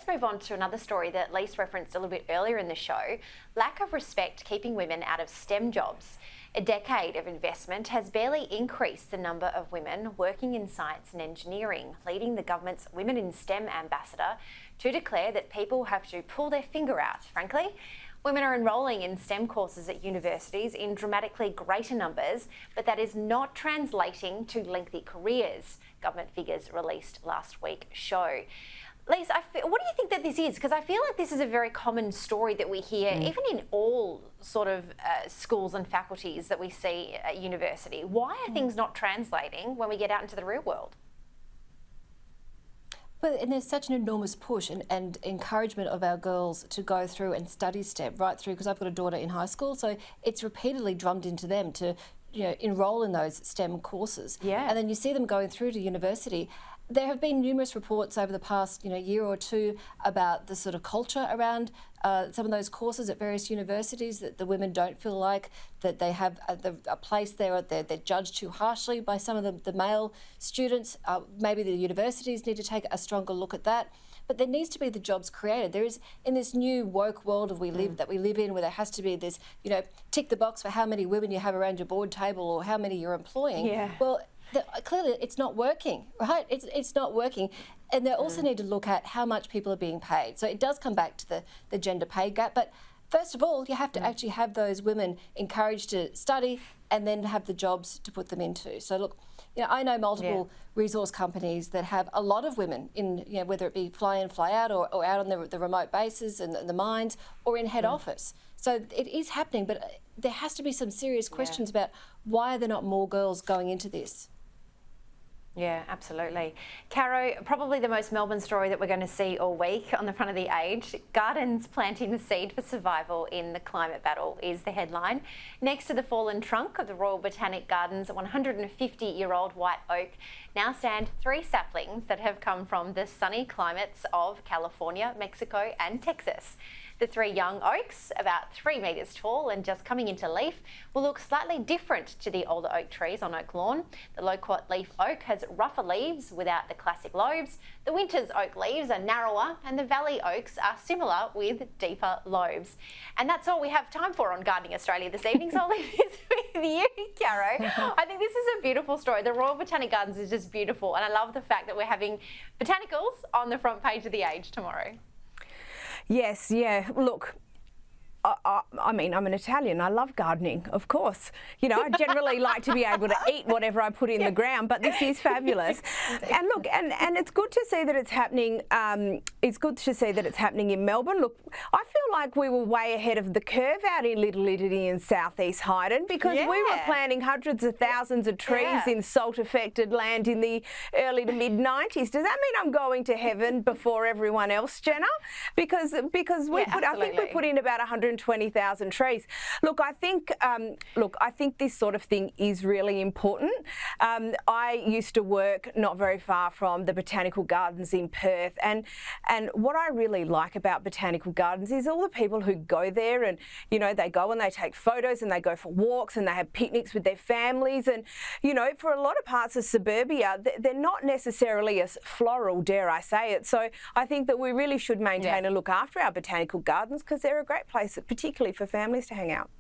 let's move on to another story that Leisa referenced a little bit earlier in the show. Lack of respect keeping women out of STEM jobs. A decade of investment has barely increased the number of women working in science and engineering, leading the government's Women in STEM ambassador to declare that people have to pull their finger out, frankly. Women are enrolling in STEM courses at universities in dramatically greater numbers, but that is not translating to lengthy careers, government figures released last week show. Leisa, what do you think that this is? Because I feel like this is a very common story that we hear, even in all sort of schools and faculties that we see at university. Why are things not translating when we get out into the real world? Well, and there's such an enormous push and encouragement of our girls to go through and study STEM right through, because I've got a daughter in high school, so it's repeatedly drummed into them to enrol in those STEM courses. Yeah. And then you see them going through to university. There have been numerous reports over the past year or two about the sort of culture around some of those courses at various universities, that the women don't feel like that they have a place there. They're judged too harshly by some of the male students. Maybe the universities need to take a stronger look at that. But there needs to be the jobs created. There is, in this new woke world that we live in, where there has to be this, tick the box for how many women you have around your board table or how many you're employing. Yeah. Well, clearly it's not working, right? It's not working. And they also need to look at how much people are being paid. So it does come back to the gender pay gap. But first of all, you have to actually have those women encouraged to study and then have the jobs to put them into. So look, I know multiple resource companies that have a lot of women in, whether it be fly in, fly out, or out on the remote bases and the mines, or in head office. So it is happening, but there has to be some serious questions about why are there not more girls going into this? Yeah, absolutely. Caro, probably the most Melbourne story that we're going to see all week on the front of the Age. Gardens planting the seed for survival in the climate battle is the headline. Next to the fallen trunk of the Royal Botanic Gardens, 150-year-old white oak, now stand 3 saplings that have come from the sunny climates of California, Mexico and Texas. The 3 young oaks, about 3 metres tall and just coming into leaf, will look slightly different to the older oak trees on Oak Lawn. The loquat leaf oak has rougher leaves without the classic lobes. The winter's oak leaves are narrower and the valley oaks are similar with deeper lobes. And that's all we have time for on Gardening Australia this evening, so I'll leave this with you, Caro. I think this is a beautiful story. The Royal Botanic Gardens is just beautiful, and I love the fact that we're having botanicals on the front page of the Age tomorrow. Yes, yeah. Look, I mean, I'm an Italian. I love gardening, of course. I generally like to be able to eat whatever I put in the ground, but this is fabulous. And look, and it's good to see that it's happening. It's good to see that it's happening in Melbourne. Look, I feel like we were way ahead of the curve out in Little Italy and Southeast Hyden, because we were planting hundreds of thousands of trees in salt-affected land in the early to mid-90s. Does that mean I'm going to heaven before everyone else, Jenna? Because we I think we put in about 120,000 trees. Look, I think this sort of thing is really important. I used to work not very far from the Botanical Gardens in Perth, and what I really like about Botanical Gardens is all the people who go there, and they go and they take photos and they go for walks and they have picnics with their families, and for a lot of parts of suburbia they're not necessarily as floral, dare I say it. So I think that we really should maintain and look after our Botanical Gardens, because they're a great place, particularly for families to hang out.